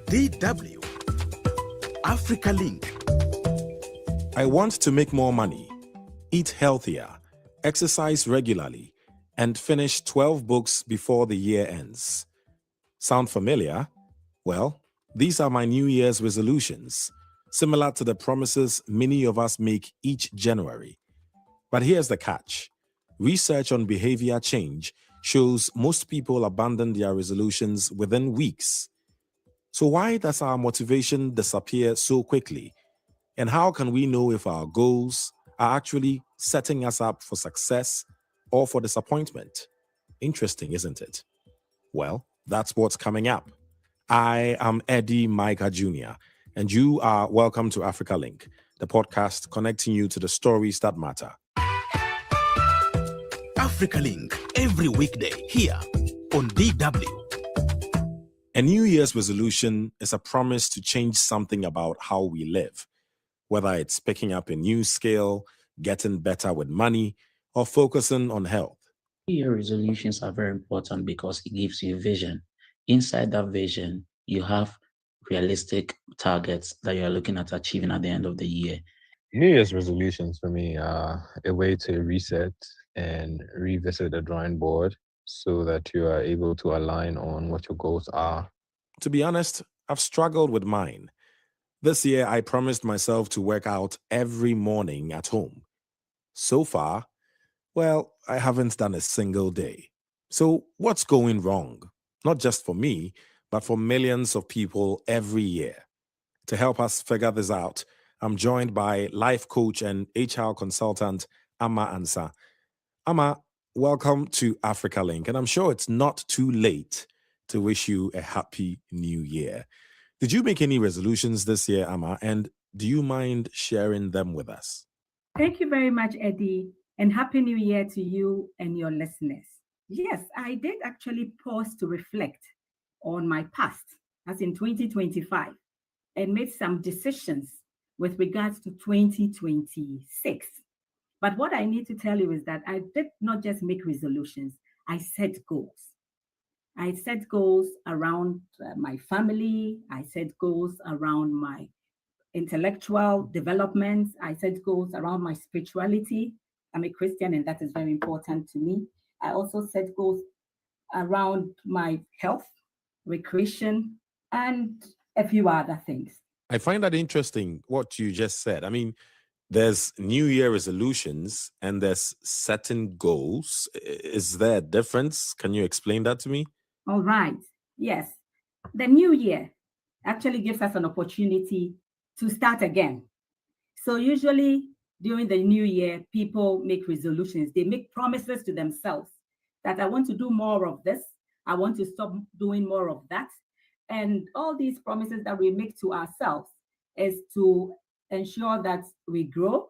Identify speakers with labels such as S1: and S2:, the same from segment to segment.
S1: DW Africa Link.
S2: I want to make more money, eat healthier, exercise regularly, and finish 12 books before the year ends. Sound familiar? Well, these are my New Year's resolutions, similar to the promises many of us make each January. But here's the catch. Research on behavior change shows most people abandon their resolutions within weeks. So why does our motivation disappear so quickly? And how can we know if our goals are actually setting us up for success or for disappointment? Interesting, isn't it? Well, that's what's coming up. I am Eddie Micah Jr., and you are welcome to Africa Link, the podcast connecting you to the stories that matter.
S1: Africa Link, every weekday here on DW.
S2: A New Year's resolution is a promise to change something about how we live, whether it's picking up a new skill, getting better with money, or focusing on health.
S3: Your resolutions are very important because it gives you vision. Inside that vision, you have realistic targets that you're looking at achieving at the end of the year.
S4: New Year's resolutions for me are a way to reset and revisit the drawing board so that you are able to align on what your goals are.
S2: To be honest, I've struggled with mine. This year, I promised myself to work out every morning at home. So far, well, I haven't done a single day. So what's going wrong? Not just for me, but for millions of people every year. To help us figure this out, I'm joined by life coach and HR consultant, Ama Ansa. Ama, welcome to Africa Link, and I'm sure it's not too late to wish you a happy new year. Did you make any resolutions this year, Ama, and do you mind sharing them with us?
S5: Thank you very much, Eddie, and Happy New Year to you and your listeners. Yes, I did actually pause to reflect on my past, as in 2025, and made some decisions with regards to 2026. But what I need to tell you is that I did not just make resolutions, I set goals. I set goals around my family. I set goals around my intellectual development. I set goals around my spirituality. I'm a Christian, and that is very important to me. I also set goals around my health, recreation, and a few other things.
S2: I find that interesting, what you just said. I mean, there's New Year resolutions and there's setting goals. Is there a difference? Can you explain that to me?
S5: All right. Yes. The new year actually gives us an opportunity to start again. So usually during the new year, people make resolutions. They make promises to themselves that I want to do more of this. I want to stop doing more of that. And all these promises that we make to ourselves is to ensure that we grow,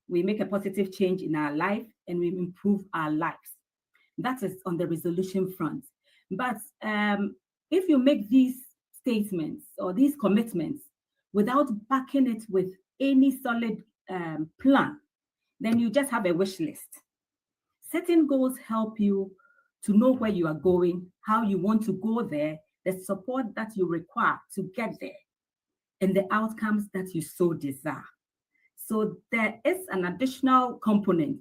S5: we make a positive change in our life, and we improve our lives. That is on the resolution front. But if you make these statements or these commitments without backing it with any solid plan, then you just have a wish list. Setting goals help you to know where you are going, how you want to go there, the support that you require to get there, and the outcomes that you so desire. So there is an additional component,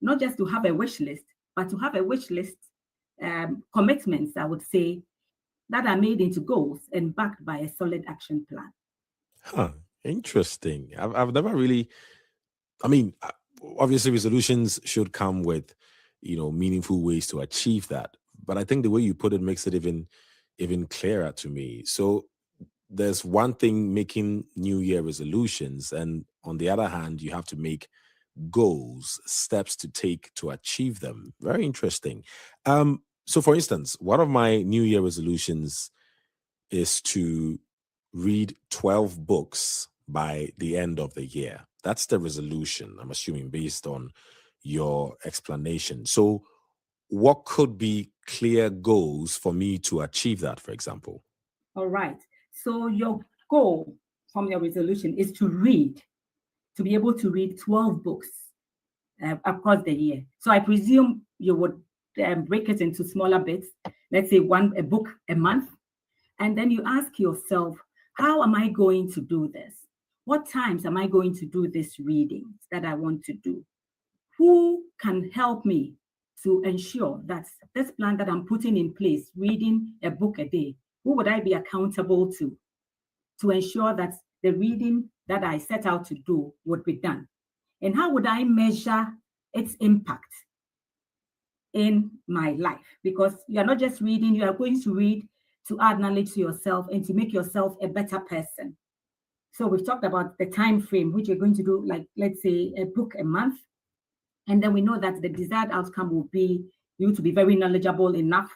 S5: not just to have a wish list, but to have a wish list commitments, I would say, that are made into goals and backed by a solid action plan.
S2: Huh, interesting. I've never really, I mean, obviously resolutions should come with, meaningful ways to achieve that. But I think the way you put it makes it even clearer to me. So there's one thing making New Year resolutions, and on the other hand, you have to make goals, steps to take to achieve them. Very interesting. So for instance, one of my New Year resolutions is to read 12 books by the end of the year. That's the resolution, I'm assuming, based on your explanation. So what could be clear goals for me to achieve that, for example?
S5: All right. So your goal from your resolution is to be able to read 12 books across the year. So I presume you would break it into smaller bits. Let's say a book a month. And then you ask yourself, how am I going to do this? What times am I going to do this reading that I want to do? Who can help me to ensure that this plan that I'm putting in place, reading a book a day, who would I be accountable to ensure that the reading that I set out to do would be done? And how would I measure its impact in my life? Because you are not just reading, you are going to read to add knowledge to yourself and to make yourself a better person. So we've talked about the time frame, which you're going to do, like, let's say, a book a month. And then we know that the desired outcome will be you to be very knowledgeable enough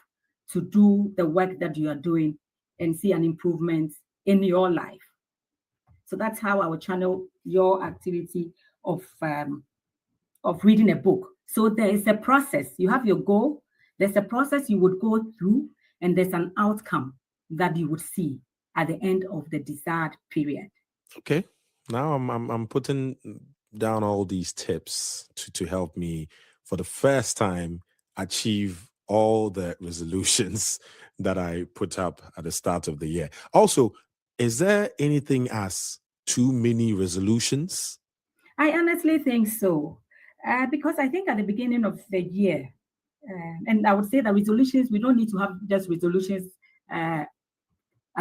S5: to do the work that you are doing and see an improvement in your life. So that's how I will channel your activity of reading a book. So there is a process. You have your goal. There's a process you would go through, and there's an outcome that you would see at the end of the desired period.
S2: Okay. Now I'm putting down all these tips to help me for the first time achieve all the resolutions that I put up at the start of the year. Also, is there anything as too many resolutions?
S5: I honestly think so, because I think at the beginning of the year, and I would say that resolutions, we don't need to have just resolutions at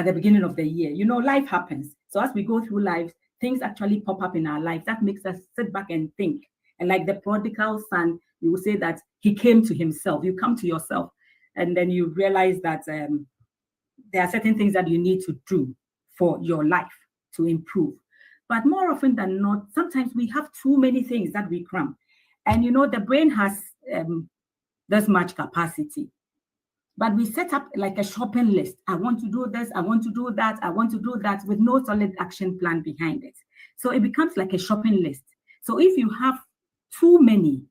S5: the beginning of the year. You know, life happens. So as we go through life, things actually pop up in our life. That makes us sit back and think. And like the prodigal son, you will say that he came to himself. You come to yourself, and then you realize that there are certain things that you need to do for your life to improve. But more often than not, sometimes we have too many things that we cram. And you know, the brain has this much capacity. But we set up like a shopping list. I want to do this, I want to do that, I want to do that, with no solid action plan behind it. So it becomes like a shopping list. So if you have too many,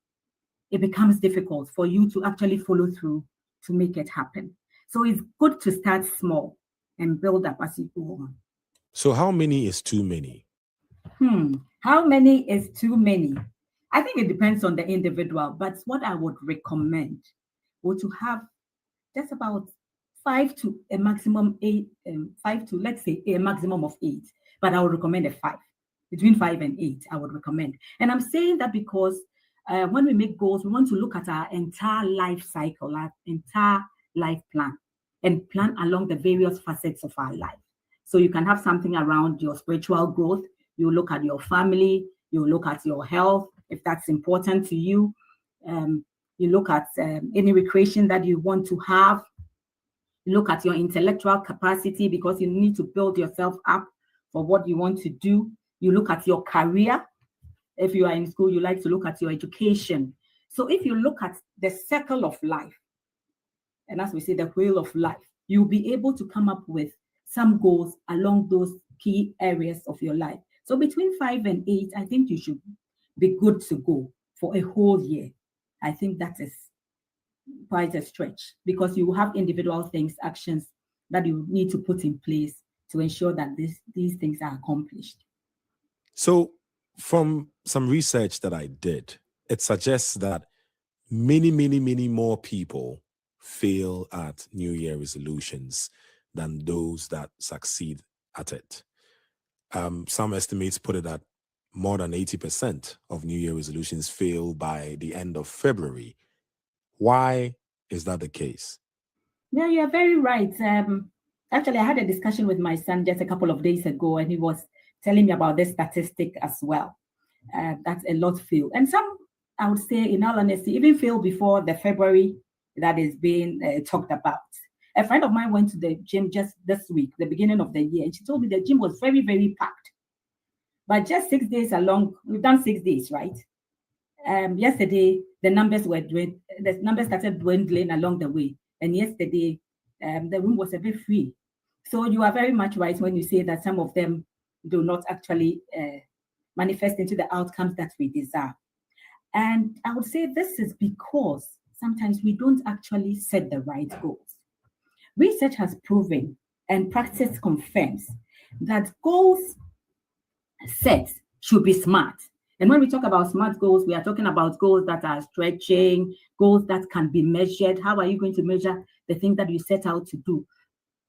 S5: it becomes difficult for you to actually follow through to make it happen. So it's good to start small and build up as you go on.
S2: So how many is too many?
S5: How many is too many? I think it depends on the individual, but what I would recommend would to have just about 5 to a maximum 8, 5 to, let's say, a maximum of 8, but I would recommend a 5. Between 5 and 8, I would recommend. And I'm saying that because when we make goals, we want to look at our entire life cycle, our entire life plan, and plan along the various facets of our life. So you can have something around your spiritual growth. You look at your family, you look at your health, if that's important to you. You look at any recreation that you want to have. You look at your intellectual capacity, because you need to build yourself up for what you want to do. You look at your career. If you are in school, you like to look at your education. So if you look at the circle of life, and as we say, the wheel of life, you'll be able to come up with some goals along those key areas of your life. So between 5 and 8, I think you should be good to go for a whole year. I think that is quite a stretch, because you will have individual things, actions that you need to put in place to ensure that these things are accomplished.
S2: So from some research that I did, it suggests that many more people fail at New Year resolutions than those that succeed at it. Some estimates put it at more than 80% of New Year resolutions fail by the end of February. Why is that the case?
S5: Yeah, you're very right. Actually, I had a discussion with my son just a couple of days ago, and he was telling me about this statistic as well. That a lot fail. And some, I would say, in all honesty, even fail before the February that is being talked about. A friend of mine went to the gym just this week, the beginning of the year, and she told me the gym was very, very packed. But just 6 days along, we've done 6 days, right? Yesterday, the numbers started dwindling along the way. And yesterday, the room was a bit free. So you are very much right when you say that some of them do not actually manifest into the outcomes that we desire. And I would say this is because sometimes we don't actually set the right goals. Research has proven, and practice confirms, that goals set should be smart. And when we talk about smart goals, we are talking about goals that are stretching, goals that can be measured. How are you going to measure the thing that you set out to do?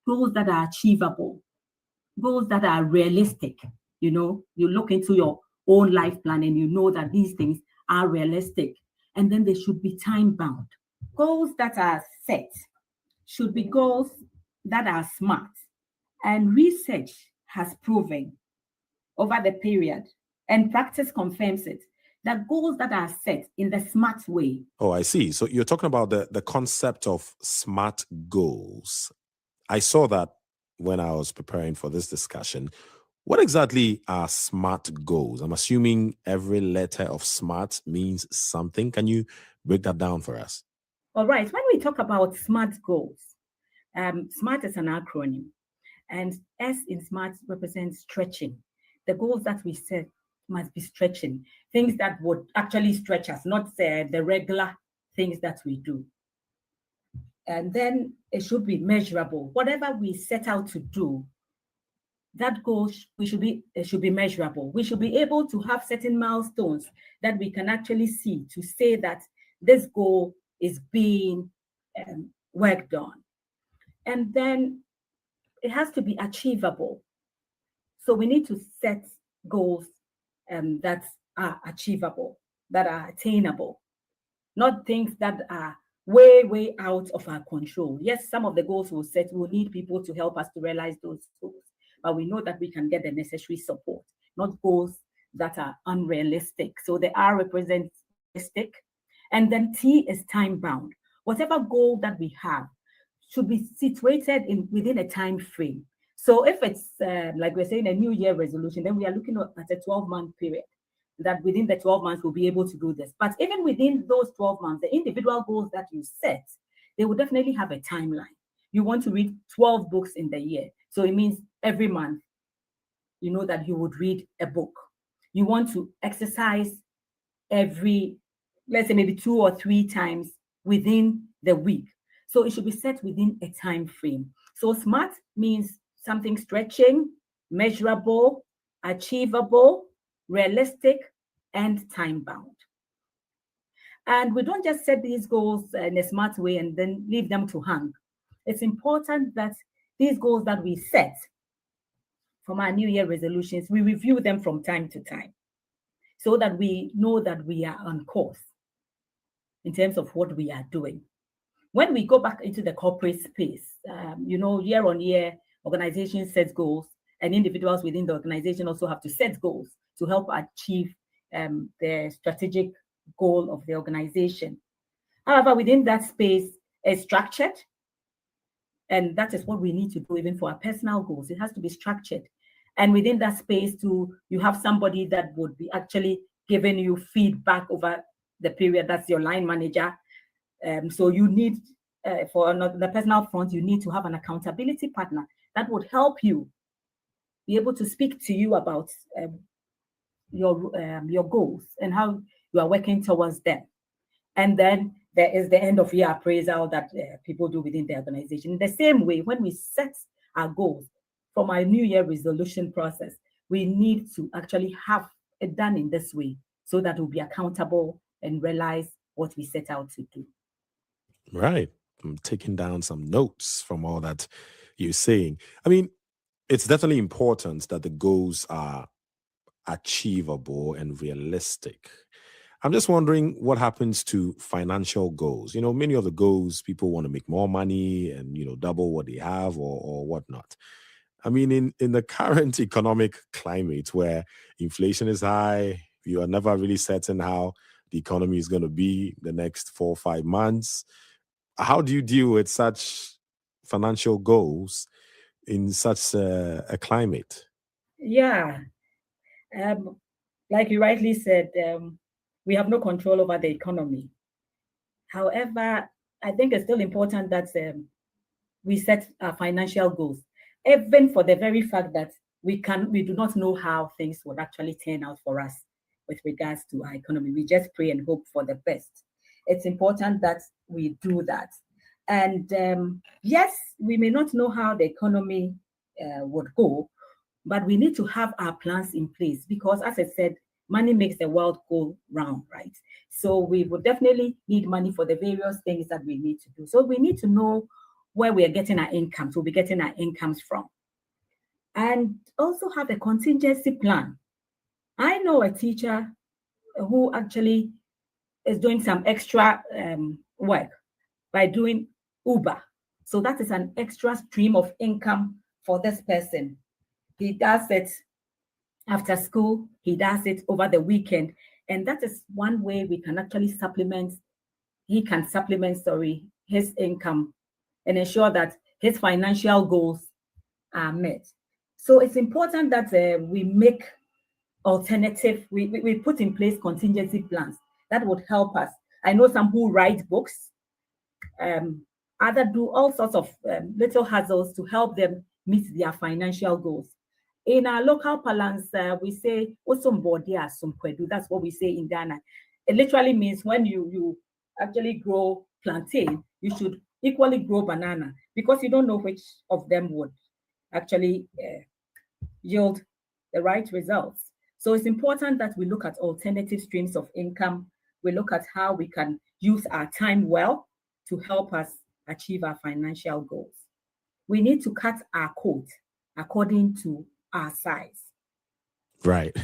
S5: goals that are achievable, goals that are realistic. You know, you look into your own life plan and you know that these things are realistic, and then they should be time bound. Goals that are set should be goals that are smart. And research has proven over the period, and practice confirms it, that goals that are set in the smart way.
S2: Oh, I see. So you're talking about the concept of smart goals. I saw that when I was preparing for this discussion. What exactly are SMART goals? I'm assuming every letter of SMART means something. Can you break that down for us?
S5: All right. When we talk about SMART goals, SMART is an acronym, and S in SMART represents stretching. The goals that we set must be stretching, things that would actually stretch us, not the regular things that we do. And then it should be measurable. Whatever we set out to do, that goal it should be measurable. We should be able to have certain milestones that we can actually see to say that this goal is being worked on. And then it has to be achievable. So we need to set goals that are achievable, that are attainable, not things that are way out of our control. Yes, some of the goals we'll set will need people to help us to realize those goals, but we know that we can get the necessary support, not goals that are unrealistic. So the R represents realistic, and then T is time bound. Whatever goal that we have should be situated within a time frame. So if it's like we're saying a New Year resolution, then we are looking at a 12-month period, that within the 12 months we'll be able to do this. But even within those 12 months, the individual goals that you set, they will definitely have a timeline. You want to read 12 books in the year. So it means every month, you know that you would read a book. You want to exercise every, let's say maybe 2 or 3 times within the week. So it should be set within a time frame. So SMART means something stretching, measurable, achievable, realistic, and time-bound. And we don't just set these goals in a smart way and then leave them to hang. It's important that these goals that we set from our New Year resolutions, we review them from time to time so that we know that we are on course in terms of what we are doing. When we go back into the corporate space, year on year, organizations set goals, and individuals within the organization also have to set goals to help achieve the strategic goal of the organization. However, within that space, it's structured, and that is what we need to do even for our personal goals. It has to be structured. And within that space, too, you have somebody that would be actually giving you feedback over the period. That's your line manager. So you need, for the personal front, you need to have an accountability partner that would help you be able to speak to you about your goals and how you are working towards them. And then there is the end of year appraisal that people do within the organization. In the same way, when we set our goals from our New Year resolution process, we need to actually have it done in this way so that we'll be accountable and realize what we set out to do.
S2: Right. I'm taking down some notes from all that you're saying. I mean, it's definitely important that the goals are achievable and realistic. I'm just wondering what happens to financial goals. Many of the goals, people want to make more money and, double what they have or whatnot. I mean, in the current economic climate where inflation is high, you are never really certain how the economy is going to be the next 4 or 5 months. How do you deal with such financial goals in such a climate?
S5: Yeah. Like you rightly said, we have no control over the economy. However, I think it's still important that we set our financial goals, even for the very fact that we do not know how things would actually turn out for us with regards to our economy. We just pray and hope for the best. It's important that we do that. And yes, we may not know how the economy would go, but we need to have our plans in place because, as I said, money makes the world go round, right? So we would definitely need money for the various things that we need to do. So we need to know where we are getting our incomes, we'll be getting our incomes from. And also have a contingency plan. I know a teacher who actually is doing some extra work by doing Uber. So that is an extra stream of income for this person. He does it after school, he does it over the weekend. And that is one way we can actually supplement, his income and ensure that his financial goals are met. So it's important that we make alternative, we put in place contingency plans that would help us. I know some who write books, other do all sorts of little hustles to help them meet their financial goals. In our local parlance, we say "Osombodia sompwedu." That's what we say in Ghana. It literally means when you actually grow plantain, you should equally grow banana, because you don't know which of them would actually yield the right results. So it's important that we look at alternative streams of income. We look at how we can use our time well to help us achieve our financial goals. We need to cut our coat according to our size.
S2: Right.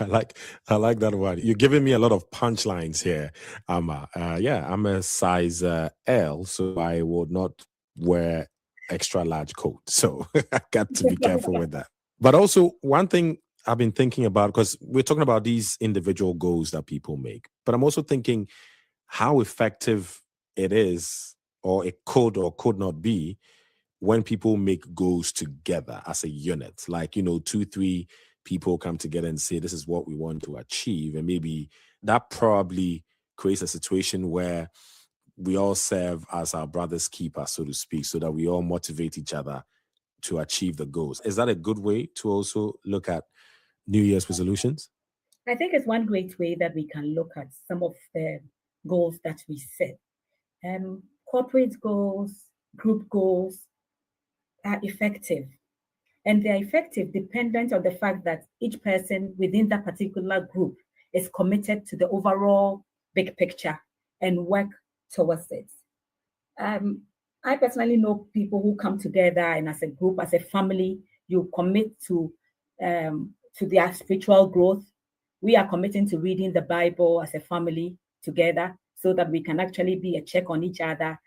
S2: I like that one. You're giving me a lot of punchlines here, Amma. Yeah, I'm a size L, so I would not wear extra large coat. So I got to be careful with that. But also, one thing I've been thinking about, because we're talking about these individual goals that people make, but I'm also thinking how effective it is, or it could or could not be, when people make goals together as a unit. Like, 2-3 people come together and say, this is what we want to achieve. And maybe that probably creates a situation where we all serve as our brother's keeper, so to speak, so that we all motivate each other to achieve the goals. Is that a good way to also look at New Year's resolutions?
S5: I think it's one great way that we can look at some of the goals that we set. Corporate goals, group goals are effective. And they're effective dependent on the fact that each person within that particular group is committed to the overall big picture and work towards it. I personally know people who come together and as a group, as a family, you commit to their spiritual growth. We are committing to reading the Bible as a family together so that we can actually be a check on each other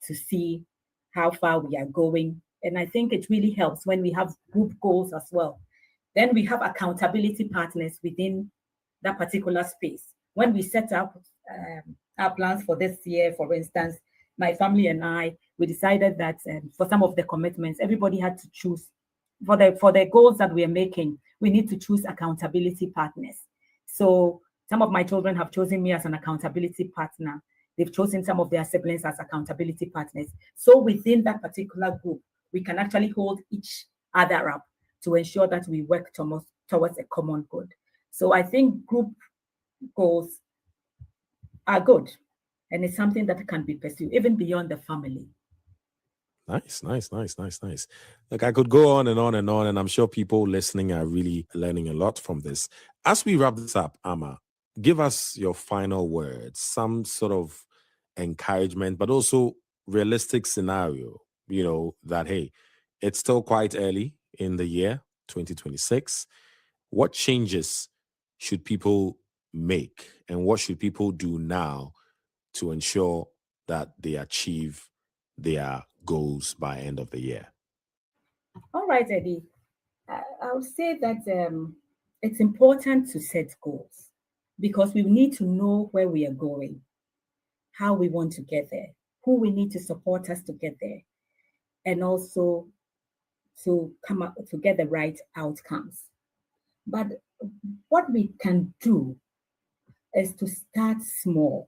S5: to see how far we are going. And I think it really helps when we have group goals as well. Then we have accountability partners within that particular space. When we set up our plans for this year, for instance, my family and I, we decided that for some of the commitments, everybody had to choose for the goals that we are making. We need to choose accountability partners. So some of my children have chosen me as an accountability partner. They've chosen some of their siblings as accountability partners. So within that particular group, we can actually hold each other up to ensure that we work towards a common good. So I think group goals are good, and it's something that can be pursued even beyond the family.
S2: Nice. Look, I could go on and on and on, and I'm sure people listening are really learning a lot from this. As we wrap this up, Amma, give us your final words, some sort of encouragement, but also realistic scenario, that, hey, it's still quite early in the year 2026. What changes should people make, and what should people do now to ensure that they achieve their goals by end of the year?
S5: All right, Eddie. I would say that it's important to set goals because we need to know where we are going, how we want to get there, who we need to support us to get there, and also to come up to get the right outcomes. But what we can do is to start small.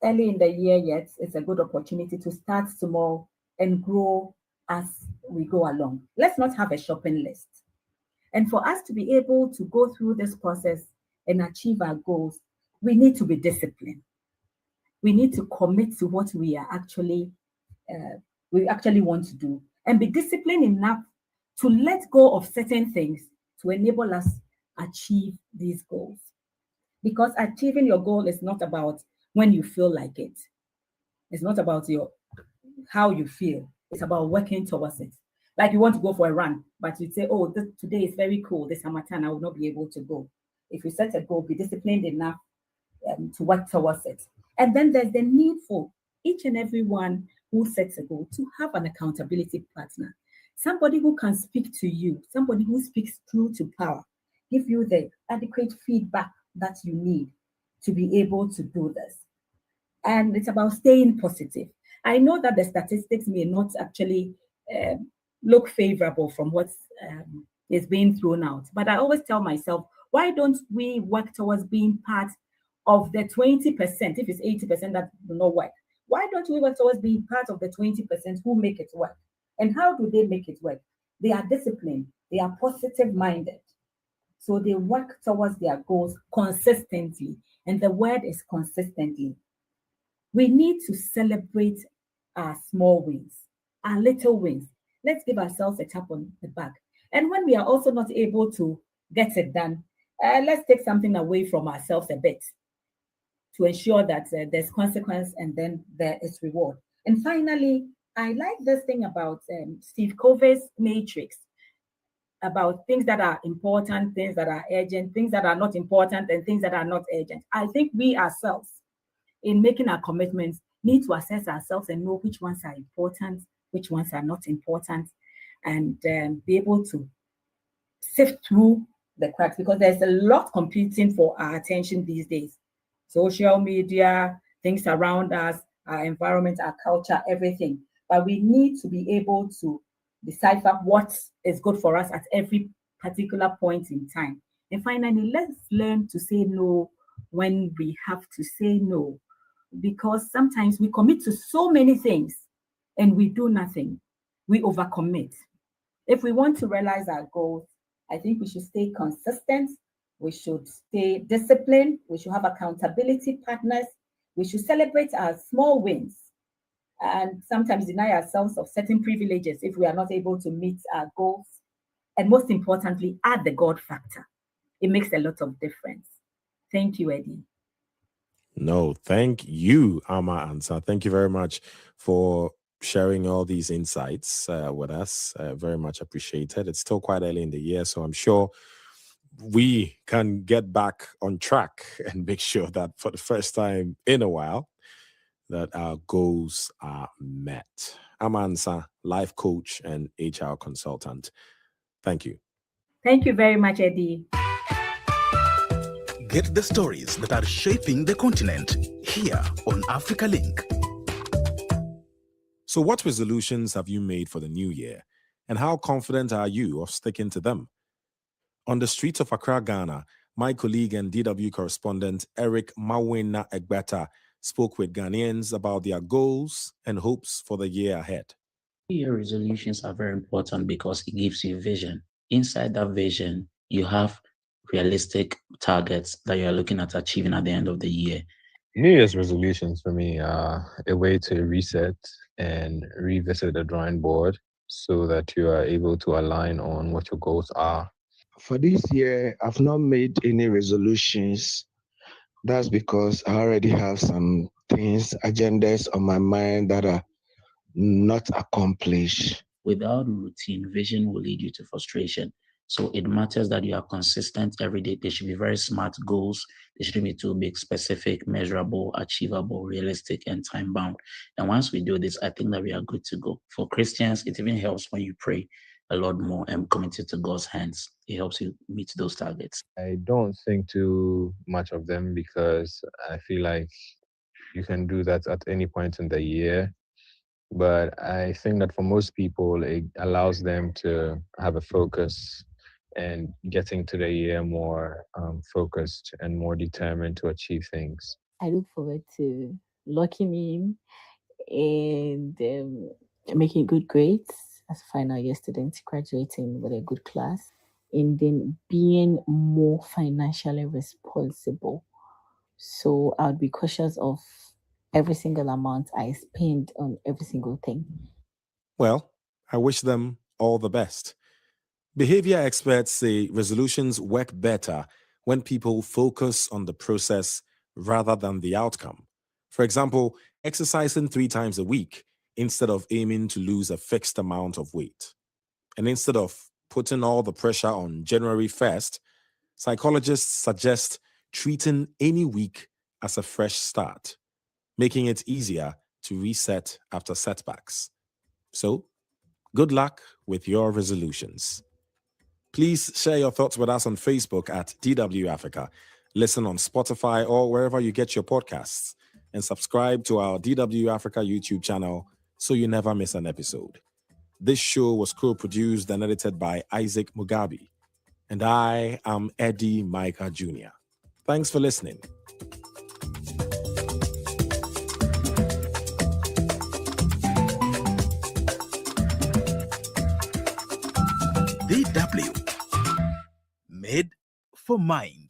S5: Early in the year, yet, it's a good opportunity to start small and grow as we go along. Let's not have a shopping list. And for us to be able to go through this process and achieve our goals, we need to be disciplined. We need to commit to what we actually want to do, and be disciplined enough to let go of certain things to enable us achieve these goals. Because achieving your goal is not about when you feel like it. It's not about your how you feel. It's about working towards it. Like you want to go for a run, but you say, oh, today is very cool. This summertime, I will not be able to go. If you set a goal, be disciplined enough to work towards it. And then there's the need for each and every one who sets a goal to have an accountability partner, somebody who can speak to you, somebody who speaks through to power, give you the adequate feedback that you need to be able to do this. And it's about staying positive. I know that the statistics may not actually look favorable from what is being thrown out, but I always tell myself, why don't we work towards being part of the 20%? If it's 80% that do not work, why don't we work towards being part of the 20% who make it work? And how do they make it work? They are disciplined, they are positive minded. So they work towards their goals consistently. And the word is consistently. We need to celebrate our small wins, our little wins. Let's give ourselves a tap on the back. And when we are also not able to get it done, let's take something away from ourselves a bit to ensure that there's consequence and then there is reward. And finally, I like this thing about Steve Covey's matrix, about things that are important, things that are urgent, things that are not important, and things that are not urgent. I think we ourselves, in making our commitments, need to assess ourselves and know which ones are important, which ones are not important, and be able to sift through the cracks, because there's a lot competing for our attention these days. Social media, things around us, our environment, our culture, everything. But we need to be able to decipher what is good for us at every particular point in time. And finally, let's learn to say no when we have to say no, because sometimes we commit to so many things and we do nothing. We overcommit. If we want to realize our goals, I think we should stay consistent. We should stay disciplined. We should have accountability partners. We should celebrate our small wins and sometimes deny ourselves of certain privileges if we are not able to meet our goals. And most importantly, add the God factor. It makes a lot of difference. Thank you, Eddie.
S2: No, thank you, Ama Ansa. Thank you very much for sharing all these insights with us. Very much appreciated. It's still quite early in the year, so I'm sure we can get back on track and make sure that for the first time in a while that our goals are met. Ama Ansa, life coach and HR consultant. Thank you.
S5: Thank you very much, Eddie.
S1: Get the stories that are shaping the continent here on Africa Link.
S2: So, what resolutions have you made for the new year, and how confident are you of sticking to them? On the streets of Accra, Ghana, my colleague and DW correspondent Eric Mawena Egbata spoke with Ghanaians about their goals and hopes for the year ahead.
S3: New Year resolutions are very important because it gives you vision. Inside that vision, you have realistic targets that you are looking at achieving at the end of the year.
S4: New Year's resolutions for me are a way to reset and revisit the drawing board so that you are able to align on what your goals are.
S6: For this year, I've not made any resolutions. That's because I already have some things, agendas on my mind that are not accomplished.
S3: Without routine, vision will lead you to frustration. So it matters that you are consistent every day. They should be very smart goals. They shouldn't be too big, specific, measurable, achievable, realistic, and time bound. And once we do this, I think that we are good to go. For Christians, it even helps when you pray a lot more and commit it to God's hands. It helps you meet those targets.
S4: I don't think too much of them because I feel like you can do that at any point in the year. But I think that for most people, it allows them to have a focus and getting to the year more focused and more determined to achieve things.
S7: I look forward to locking in and making good grades as a final year student, graduating with a good class, and then being more financially responsible. So I would be cautious of every single amount I spend on every single thing.
S2: Well, I wish them all the best. Behavior experts say resolutions work better when people focus on the process rather than the outcome. For example, exercising 3 times a week instead of aiming to lose a fixed amount of weight. And instead of putting all the pressure on January 1st, psychologists suggest treating any week as a fresh start, making it easier to reset after setbacks. So, good luck with your resolutions. Please share your thoughts with us on Facebook at DW Africa. Listen on Spotify or wherever you get your podcasts, and subscribe to our DW Africa YouTube channel so you never miss an episode. This show was co-produced and edited by Isaac Mugabe, and I am Eddie Micah Jr. Thanks for listening.
S1: DW, made for minds.